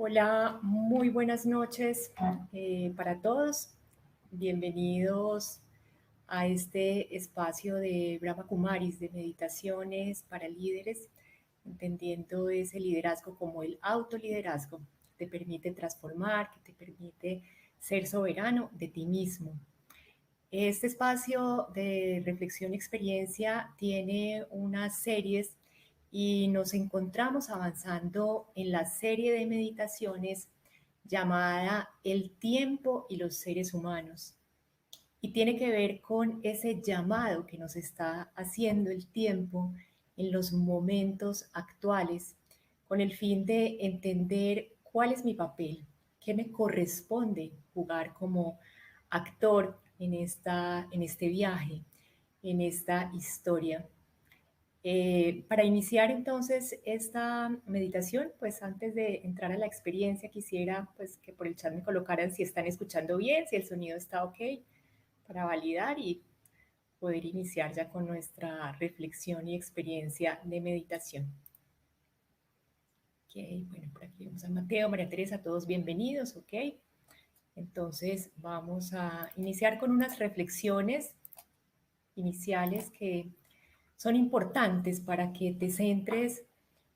Hola, muy buenas noches para todos. Bienvenidos a este espacio de Brahma Kumaris, de meditaciones para líderes, entendiendo ese liderazgo como el autoliderazgo, que te permite transformar, que te permite ser soberano de ti mismo. Este espacio de reflexión y experiencia tiene unas series y nos encontramos avanzando en la serie de meditaciones llamada El tiempo y los seres humanos. Y tiene que ver con ese llamado que nos está haciendo el tiempo en los momentos actuales, con el fin de entender cuál es mi papel, qué me corresponde jugar como actor en este viaje, en esta historia. Para iniciar entonces esta meditación, pues antes de entrar a la experiencia, quisiera pues que por el chat me colocaran si están escuchando bien, si el sonido está ok, para validar y poder iniciar ya con nuestra reflexión y experiencia de meditación. Ok, bueno, por aquí vemos a Mateo, María Teresa, todos bienvenidos, ok. Entonces vamos a iniciar con unas reflexiones iniciales que son importantes para que te centres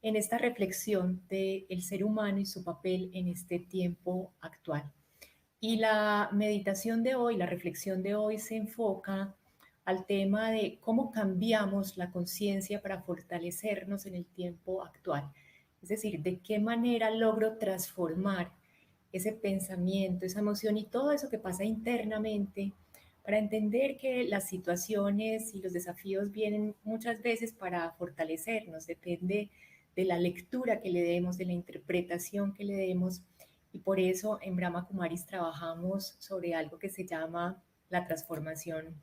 en esta reflexión del ser humano y su papel en este tiempo actual. Y la meditación de hoy, la reflexión de hoy se enfoca al tema de cómo cambiamos la conciencia para fortalecernos en el tiempo actual. Es decir, de qué manera logro transformar ese pensamiento, esa emoción y todo eso que pasa internamente para entender que las situaciones y los desafíos vienen muchas veces para fortalecernos. Depende de la lectura que le demos, de la interpretación que le demos. Y por eso en Brahma Kumaris trabajamos sobre algo que se llama la transformación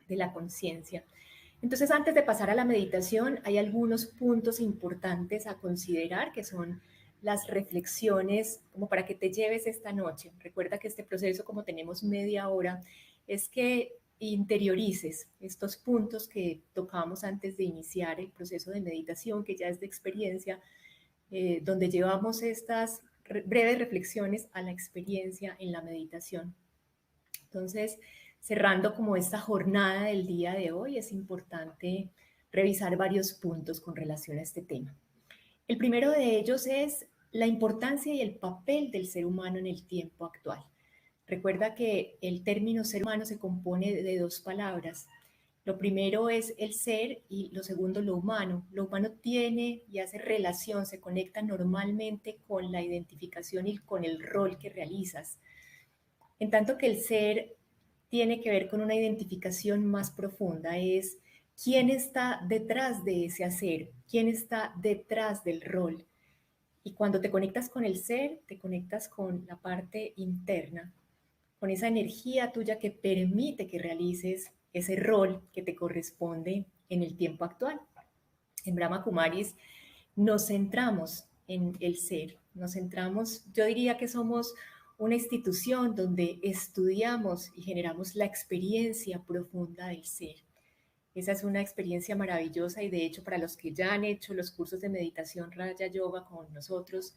de la conciencia. Entonces, antes de pasar a la meditación, hay algunos puntos importantes a considerar que son las reflexiones como para que te lleves esta noche. Recuerda que este proceso, como tenemos media hora, es que interiorices estos puntos que tocamos antes de iniciar el proceso de meditación, que ya es de experiencia, donde llevamos estas breves reflexiones a la experiencia en la meditación. Entonces, cerrando como esta jornada del día de hoy, es importante revisar varios puntos con relación a este tema. El primero de ellos es la importancia y el papel del ser humano en el tiempo actual. Recuerda que el término ser humano se compone de dos palabras. Lo primero es el ser y lo segundo lo humano. Lo humano tiene y hace relación, se conecta normalmente con la identificación y con el rol que realizas. En tanto que el ser tiene que ver con una identificación más profunda, es quién está detrás de ese hacer, quién está detrás del rol. Y cuando te conectas con el ser, te conectas con la parte interna, con esa energía tuya que permite que realices ese rol que te corresponde en el tiempo actual. En Brahma Kumaris nos centramos en el ser, nos centramos, yo diría que somos una institución donde estudiamos y generamos la experiencia profunda del ser. Esa es una experiencia maravillosa y de hecho para los que ya han hecho los cursos de meditación Raja Yoga con nosotros,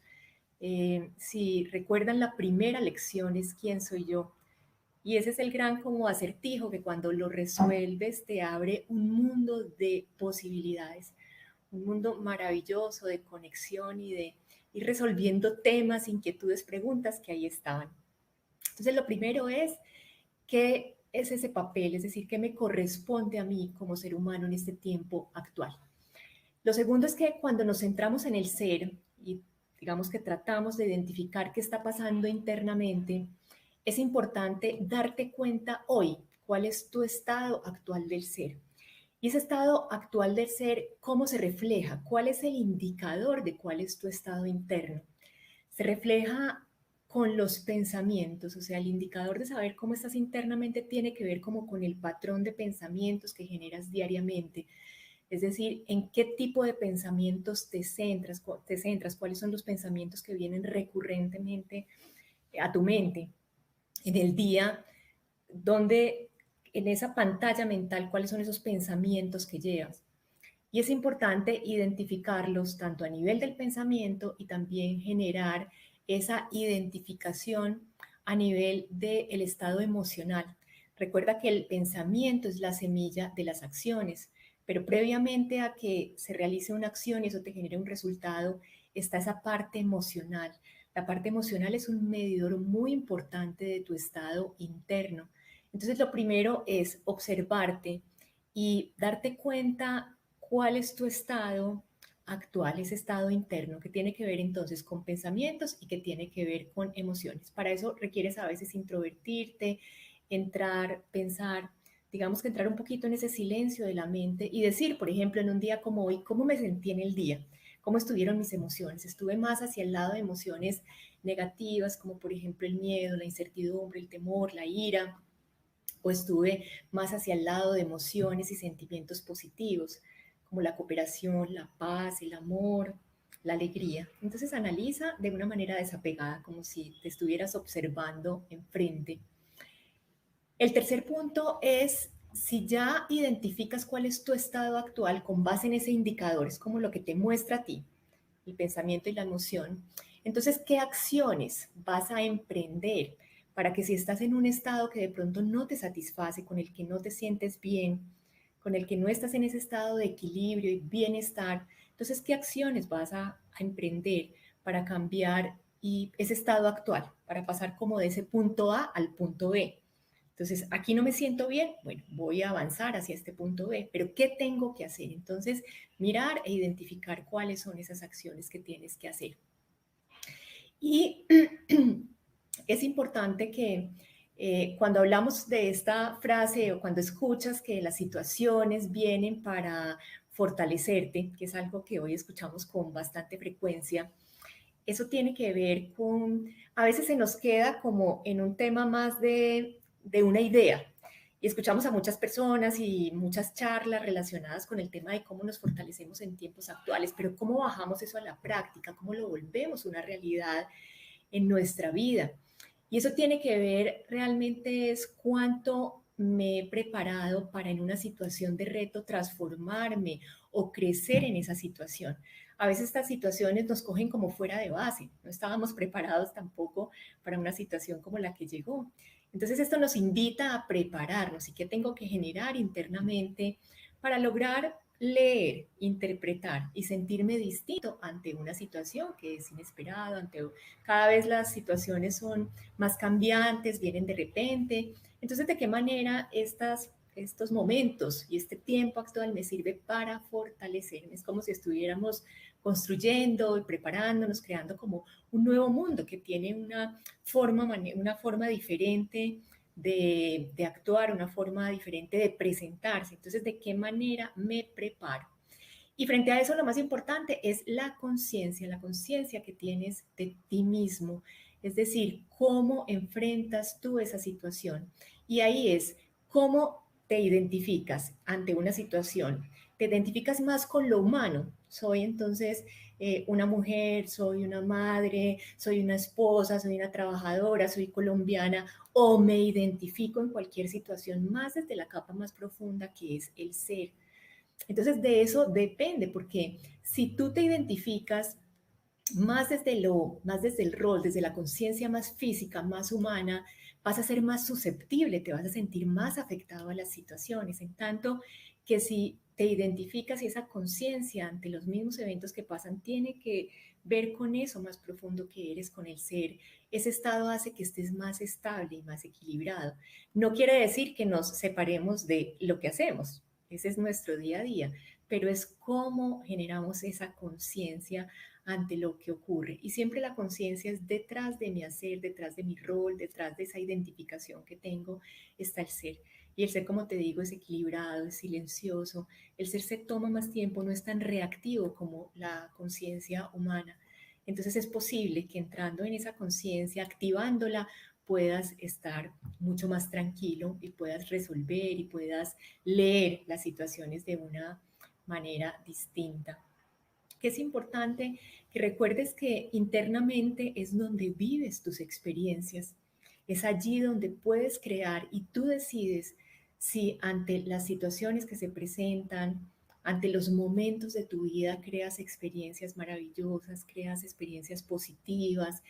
si recuerdan la primera lección es quién soy yo. Y ese es el gran como acertijo que cuando lo resuelves te abre un mundo de posibilidades, un mundo maravilloso de conexión y de ir resolviendo temas, inquietudes, preguntas que ahí estaban. Entonces, lo primero es, ¿qué es ese papel? Es decir, ¿qué me corresponde a mí como ser humano en este tiempo actual? Lo segundo es que cuando nos centramos en el ser y digamos que tratamos de identificar qué está pasando internamente, es importante darte cuenta hoy cuál es tu estado actual del ser. Y ese estado actual del ser, ¿cómo se refleja? ¿Cuál es el indicador de cuál es tu estado interno? Se refleja con los pensamientos, o sea, el indicador de saber cómo estás internamente tiene que ver como con el patrón de pensamientos que generas diariamente. Es decir, en qué tipo de pensamientos te centras, cuáles son los pensamientos que vienen recurrentemente a tu mente en el día, donde en esa pantalla mental, cuáles son esos pensamientos que llevas. Y es importante identificarlos tanto a nivel del pensamiento y también generar esa identificación a nivel del estado emocional. Recuerda que el pensamiento es la semilla de las acciones, pero previamente a que se realice una acción y eso te genere un resultado, está esa parte emocional. La parte emocional es un medidor muy importante de tu estado interno. Entonces, lo primero es observarte y darte cuenta cuál es tu estado actual, ese estado interno, que tiene que ver entonces con pensamientos y que tiene que ver con emociones. Para eso requieres a veces introvertirte, entrar, pensar, digamos que entrar un poquito en ese silencio de la mente y decir, por ejemplo, en un día como hoy, ¿cómo me sentí en el día? ¿Cómo estuvieron mis emociones? Estuve más hacia el lado de emociones negativas, como por ejemplo el miedo, la incertidumbre, el temor, la ira, o estuve más hacia el lado de emociones y sentimientos positivos, como la cooperación, la paz, el amor, la alegría. Entonces analiza de una manera desapegada, como si te estuvieras observando enfrente. El tercer punto es, si ya identificas cuál es tu estado actual con base en ese indicador, es como lo que te muestra a ti, el pensamiento y la emoción, entonces, ¿qué acciones vas a emprender para que si estás en un estado que de pronto no te satisface, con el que no te sientes bien, con el que no estás en ese estado de equilibrio y bienestar, entonces, ¿qué acciones vas a emprender para cambiar y ese estado actual, para pasar como de ese punto A al punto B? Entonces, aquí no me siento bien, bueno, voy a avanzar hacia este punto B, pero ¿qué tengo que hacer? Entonces, mirar e identificar cuáles son esas acciones que tienes que hacer. Y es importante que cuando hablamos de esta frase o cuando escuchas que las situaciones vienen para fortalecerte, que es algo que hoy escuchamos con bastante frecuencia, eso tiene que ver con, a veces se nos queda como en un tema más de una idea. Y escuchamos a muchas personas y muchas charlas relacionadas con el tema de cómo nos fortalecemos en tiempos actuales, pero cómo bajamos eso a la práctica, cómo lo volvemos una realidad en nuestra vida. Y eso tiene que ver realmente es cuánto me he preparado para en una situación de reto transformarme o crecer en esa situación. A veces estas situaciones nos cogen como fuera de base, no estábamos preparados tampoco para una situación como la que llegó. Entonces esto nos invita a prepararnos y qué tengo que generar internamente para lograr leer, interpretar y sentirme distinto ante una situación que es inesperada, ante cada vez las situaciones son más cambiantes, vienen de repente. Entonces, ¿de qué manera estos momentos y este tiempo actual me sirve para fortalecerme? Es como si estuviéramos construyendo y preparándonos, creando como un nuevo mundo que tiene una forma diferente de actuar, una forma diferente de presentarse. Entonces, ¿de qué manera me preparo? Y frente a eso, lo más importante es la conciencia que tienes de ti mismo, es decir, cómo enfrentas tú esa situación. Y ahí es cómo te identificas ante una situación. Te identificas más con lo humano. Soy entonces una mujer, soy una madre, soy una esposa, soy una trabajadora, soy colombiana, o me identifico en cualquier situación más desde la capa más profunda que es el ser. Entonces, de eso depende, porque si tú te identificas más desde el rol, desde la conciencia más física, más humana, vas a ser más susceptible, te vas a sentir más afectado a las situaciones. En tanto que si te identificas y esa conciencia ante los mismos eventos que pasan tiene que ver con eso más profundo que eres, con el ser, ese estado hace que estés más estable y más equilibrado. No quiere decir que nos separemos de lo que hacemos, ese es nuestro día a día, pero es cómo generamos esa conciencia ante lo que ocurre. Y siempre la conciencia es detrás de mi hacer, detrás de mi rol, detrás de esa identificación que tengo, está el ser. Y el ser, como te digo, es equilibrado, es silencioso. El ser se toma más tiempo, no es tan reactivo como la conciencia humana. Entonces es posible que entrando en esa conciencia, activándola, puedas estar mucho más tranquilo y puedas resolver y puedas leer las situaciones de una manera distinta. Que es importante que recuerdes que internamente es donde vives tus experiencias, es allí donde puedes crear y tú decides si ante las situaciones que se presentan, ante los momentos de tu vida, creas experiencias maravillosas, creas experiencias positivas,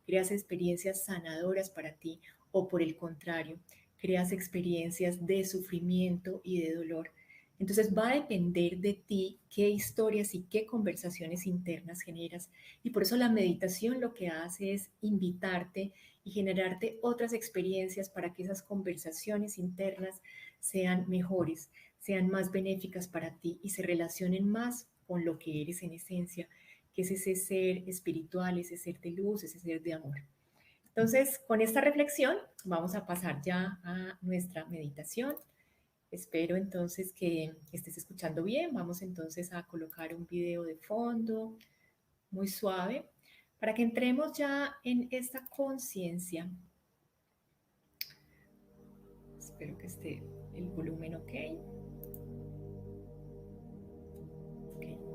creas experiencias sanadoras para ti o por el contrario, creas experiencias de sufrimiento y de dolor. Entonces va a depender de ti qué historias y qué conversaciones internas generas. Y por eso la meditación lo que hace es invitarte y generarte otras experiencias para que esas conversaciones internas sean mejores, sean más benéficas para ti y se relacionen más con lo que eres en esencia, que es ese ser espiritual, ese ser de luz, ese ser de amor. Entonces, con esta reflexión vamos a pasar ya a nuestra meditación. Espero entonces que estés escuchando bien. Vamos entonces a colocar un video de fondo muy suave para que entremos ya en esta conciencia. Espero que esté el volumen ok.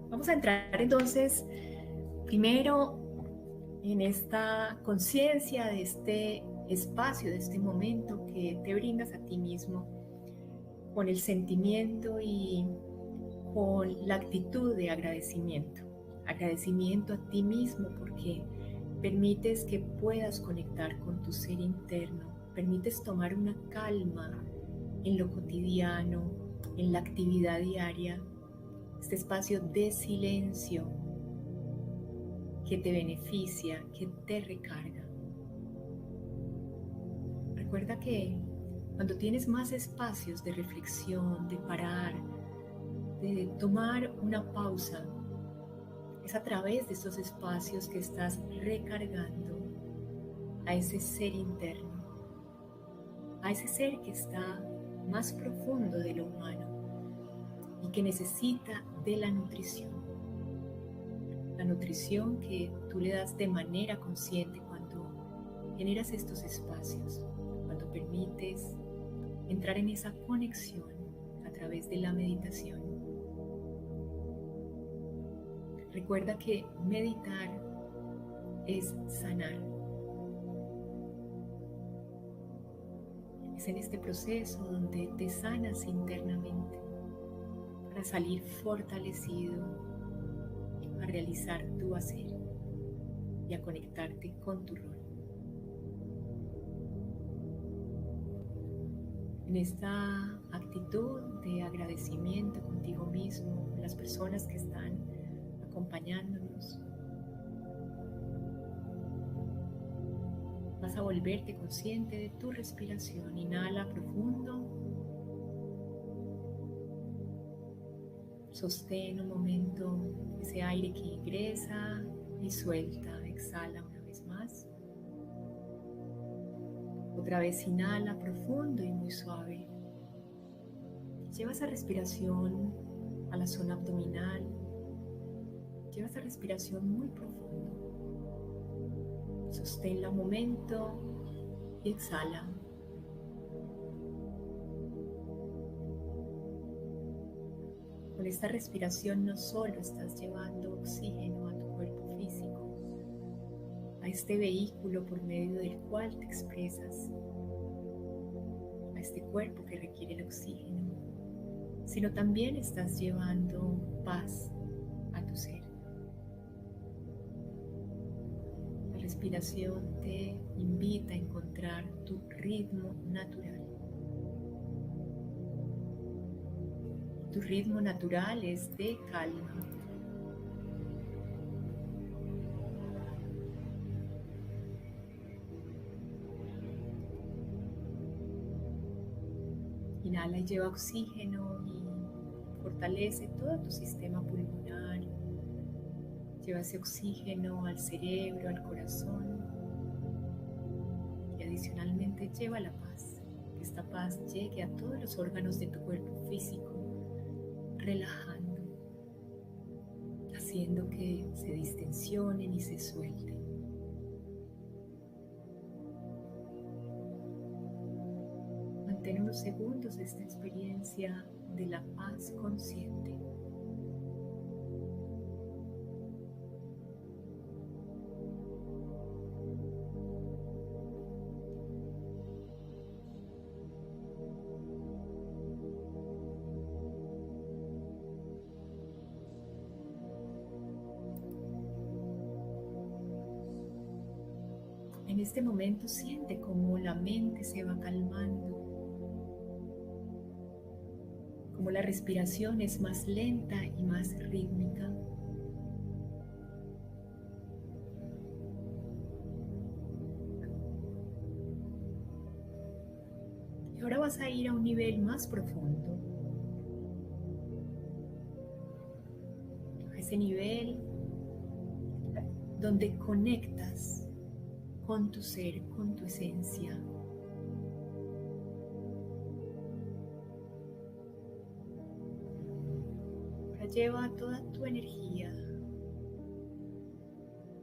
Vamos a entrar entonces primero en esta conciencia de este espacio, de este momento que te brindas a ti mismo con el sentimiento y con la actitud de agradecimiento. Agradecimiento a ti mismo porque permites que puedas conectar con tu ser interno, permites tomar una calma en lo cotidiano, en la actividad diaria, este espacio de silencio que te beneficia, que te recarga. Recuerda que cuando tienes más espacios de reflexión, de parar, de tomar una pausa, es a través de esos espacios que estás recargando a ese ser interno, a ese ser que está más profundo de lo humano y que necesita de la nutrición que tú le das de manera consciente cuando generas estos espacios, cuando permites entrar en esa conexión a través de la meditación. Recuerda que meditar es sanar. Es en este proceso donde te sanas internamente para salir fortalecido a realizar tu hacer y a conectarte con tu rol. En esta actitud de agradecimiento contigo mismo, con las personas que están acompañándonos, vas a volverte consciente de tu respiración. Inhala profundo. Sostén un momento ese aire que ingresa y suelta. Exhala una vez más. Otra vez inhala profundo y muy suave. Lleva esa respiración a la zona abdominal. Lleva esa respiración muy profundo. Sosténla un momento y exhala. Con esta respiración no solo estás llevando oxígeno a tu cuerpo físico, a este vehículo por medio del cual te expresas, a este cuerpo que requiere el oxígeno, sino también estás llevando paz a tu ser. La respiración te invita a encontrar tu ritmo natural. Tu ritmo natural es de calma. Inhala y lleva oxígeno y fortalece todo tu sistema pulmonar. Lleva ese oxígeno al cerebro, al corazón y adicionalmente lleva la paz. Que esta paz llegue a todos los órganos de tu cuerpo físico, relajando, haciendo que se distensionen y se suelten. Mantén unos segundos esta experiencia de la paz consciente. este momento siente cómo la mente se va calmando, cómo la respiración es más lenta y más rítmica. Y ahora vas a ir a un nivel más profundo, a ese nivel donde conectas con tu ser, con tu esencia. Ahora lleva toda tu energía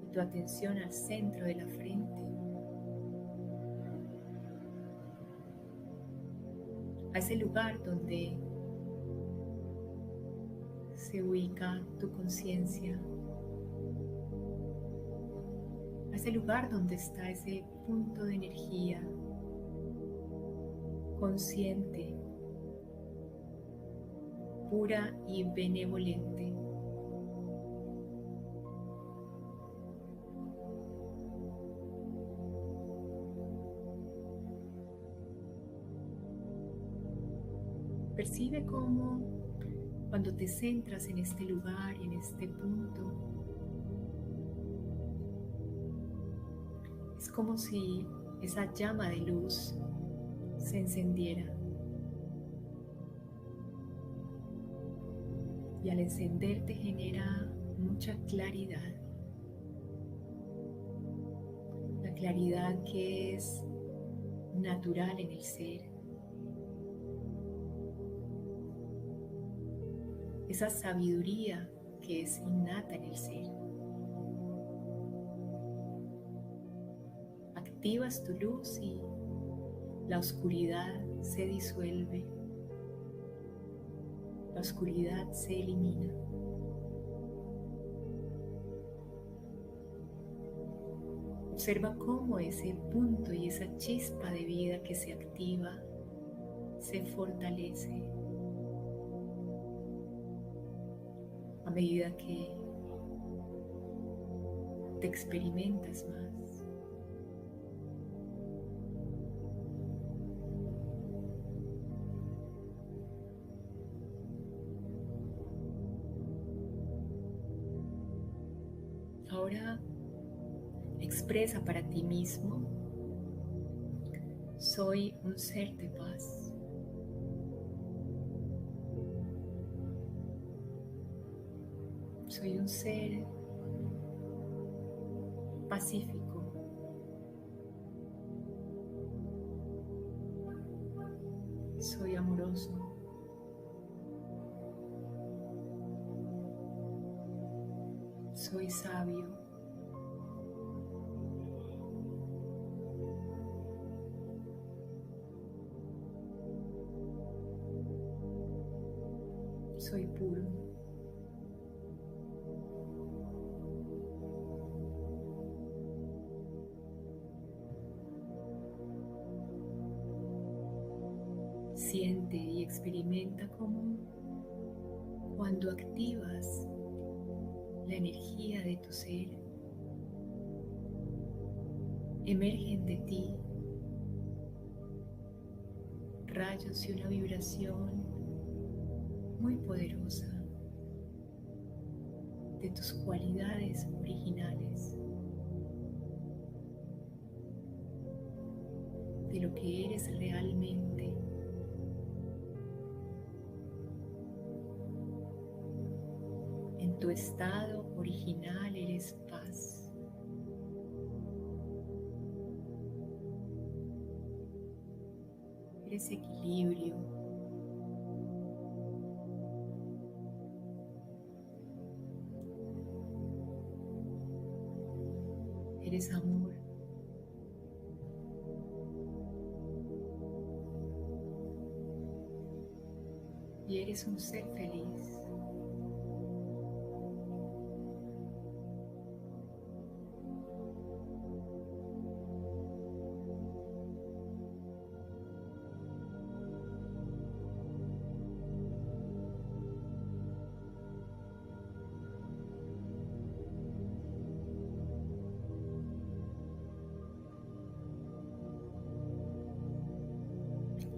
y tu atención al centro de la frente, a ese lugar donde se ubica tu conciencia, a ese lugar donde está ese punto de energía consciente, pura y benevolente. Percibe cómo cuando te centras en este lugar y en este punto, es como si esa llama de luz se encendiera. Y al encender te genera mucha claridad. La claridad que es natural en el ser. Esa sabiduría que es innata en el ser. Activas tu luz y la oscuridad se disuelve. La oscuridad se elimina. Observa cómo ese punto y esa chispa de vida que se activa se fortalece a medida que te experimentas más. Ahora expresa para ti mismo: soy un ser de paz. Soy un ser pacífico. Soy amoroso. Soy sabio. Soy puro. Siente y experimenta cómo cuando activas la energía de tu ser, emergen de ti rayos y una vibración muy poderosa de tus cualidades originales, de lo que eres realmente. En tu estado original eres paz. Eres equilibrio. Eres amor. Y eres un ser feliz.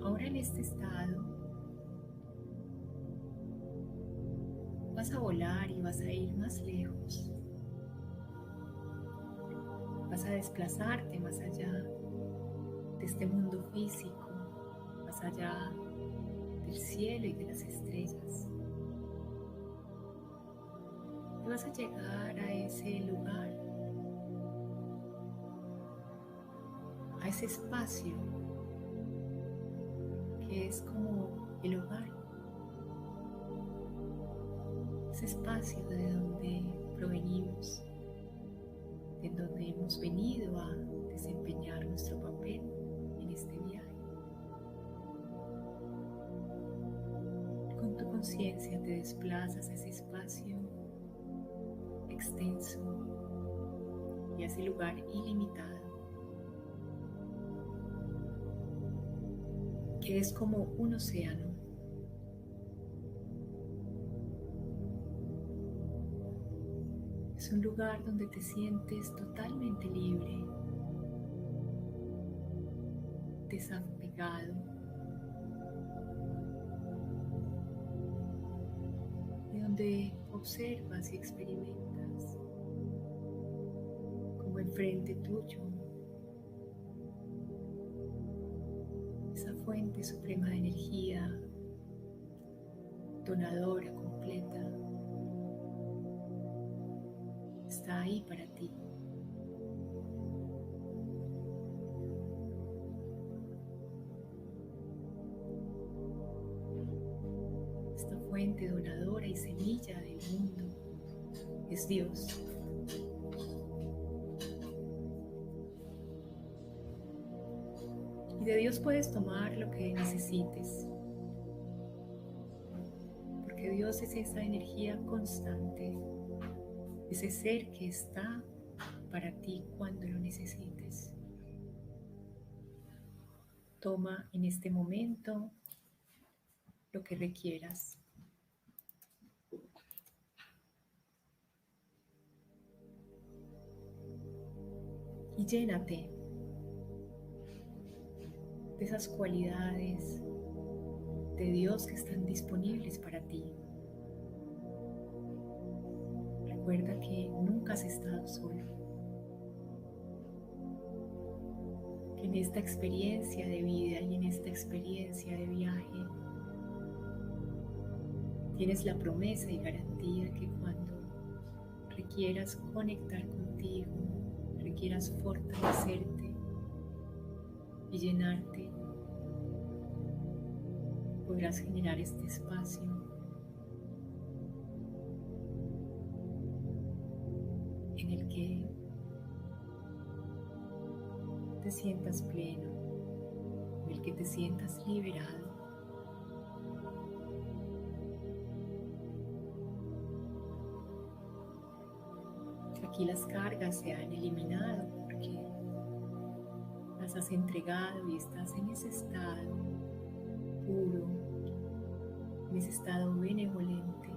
Ahora en este estado vas a volar y vas a ir más lejos. Vas a desplazarte más allá de este mundo físico, más allá del cielo y de las estrellas. Y vas a llegar a ese lugar, a ese espacio que es como el hogar, ese espacio de donde provenimos, de donde hemos venido a desempeñar nuestro papel en este viaje. Con tu conciencia te desplazas a ese espacio extenso y a ese lugar ilimitado, que es como un océano. Es un lugar donde te sientes totalmente libre, desapegado, y donde observas y experimentas como enfrente tuyo esa fuente suprema de energía, donadora, completa, está ahí para ti. Esta fuente donadora y semilla del mundo es Dios. Y de Dios puedes tomar lo que necesites, porque Dios es esa energía constante, ese ser que está para ti cuando lo necesites. Toma en este momento lo que requieras. Y llénate de esas cualidades de Dios que están disponibles para ti. Recuerda que nunca has estado solo, que en esta experiencia de vida y en esta experiencia de viaje tienes la promesa y garantía que cuando requieras conectar contigo, requieras fortalecerte y llenarte, podrás generar este espacio en el que te sientas pleno, en el que te sientas liberado. Aquí las cargas se han eliminado porque las has entregado y estás en ese estado puro, en ese estado benevolente.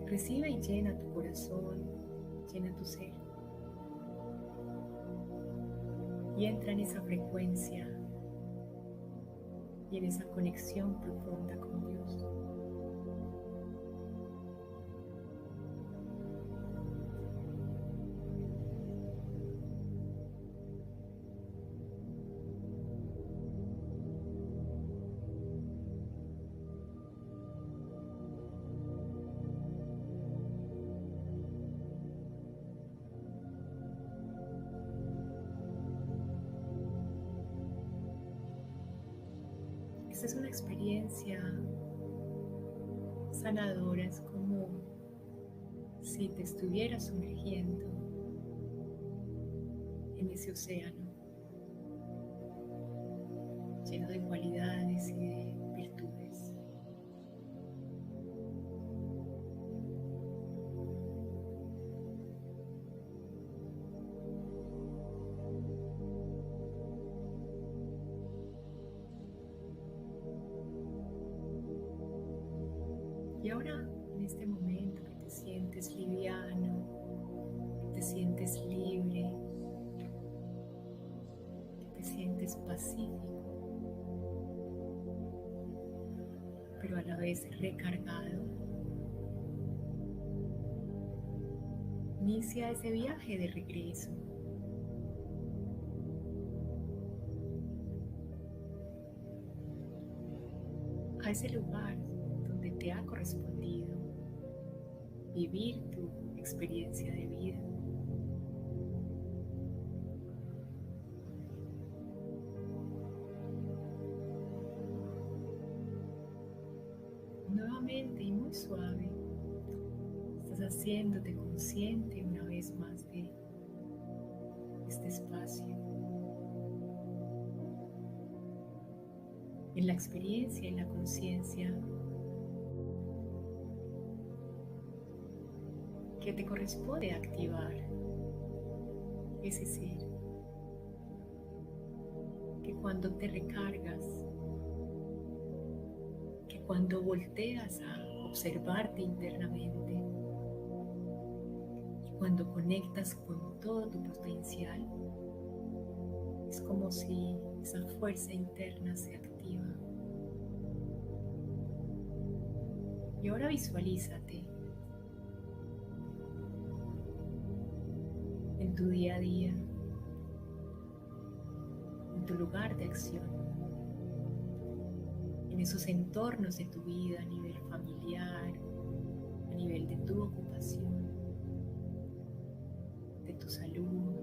Recibe y llena tu corazón, llena tu ser. Y entra en esa frecuencia y en esa conexión profunda con Dios. Esta es una experiencia sanadora, es como si te estuvieras sumergiendo en ese océano lleno de cualidades y de virtudes. Y ahora, en este momento que te sientes liviano, sientes libre, que te sientes pacífico, pero a la vez recargado. Inicia ese viaje de regreso. A ese lugar donde te ha correspondido vivir tu experiencia de vida. Nuevamente y muy suave, estás haciéndote consciente una vez más de este espacio. En la experiencia y la conciencia que te corresponde activar ese ser, que cuando te recargas, que cuando volteas a observarte internamente y cuando conectas con todo tu potencial, es como si esa fuerza interna se activa. Y ahora visualízate en tu día a día, en tu lugar de acción, en esos entornos de tu vida a nivel familiar, a nivel de tu ocupación, de tu salud.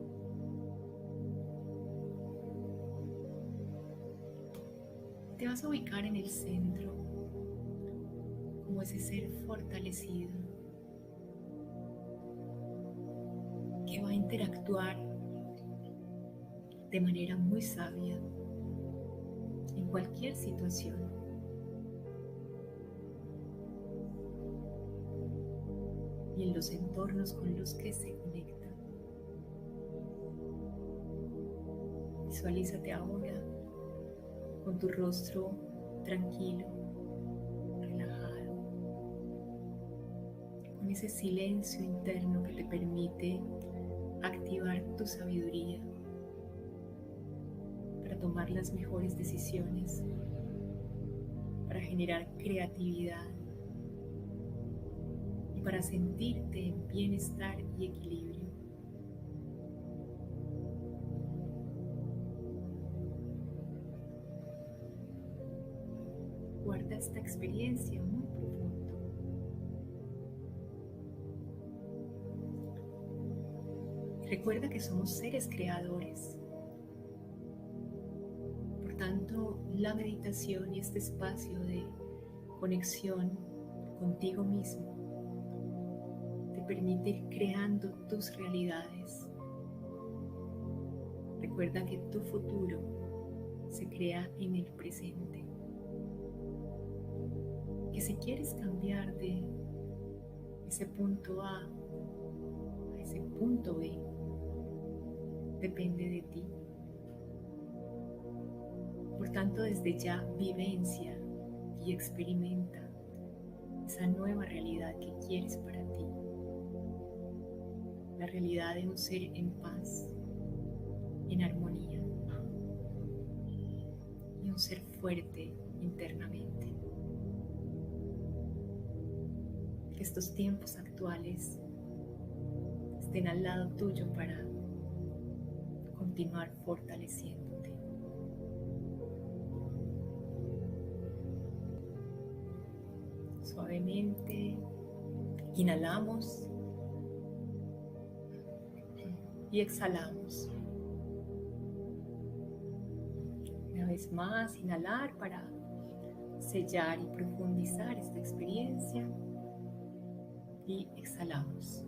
Te vas a ubicar en el centro como ese ser fortalecido que va a interactuar de manera muy sabia en cualquier situación. Y en los entornos con los que se conecta. Visualízate ahora con tu rostro tranquilo, relajado, con ese silencio interno que te permite activar tu sabiduría para tomar las mejores decisiones, para generar creatividad y para sentirte en bienestar y equilibrio. Guarda esta experiencia muy profundo. Recuerda que somos seres creadores. Por tanto, la meditación y este espacio de conexión contigo mismo te permite ir creando tus realidades. Recuerda que tu futuro se crea en el presente. Que si quieres cambiar de ese punto A a ese punto B, depende de ti. Por tanto, desde ya vivencia y experimenta esa nueva realidad que quieres para ti. La realidad de un ser en paz, en armonía y un ser fuerte internamente. Que estos tiempos actuales estén al lado tuyo para continuar fortaleciéndote. Suavemente inhalamos y exhalamos. Una vez más, inhalar para sellar y profundizar esta experiencia y exhalamos.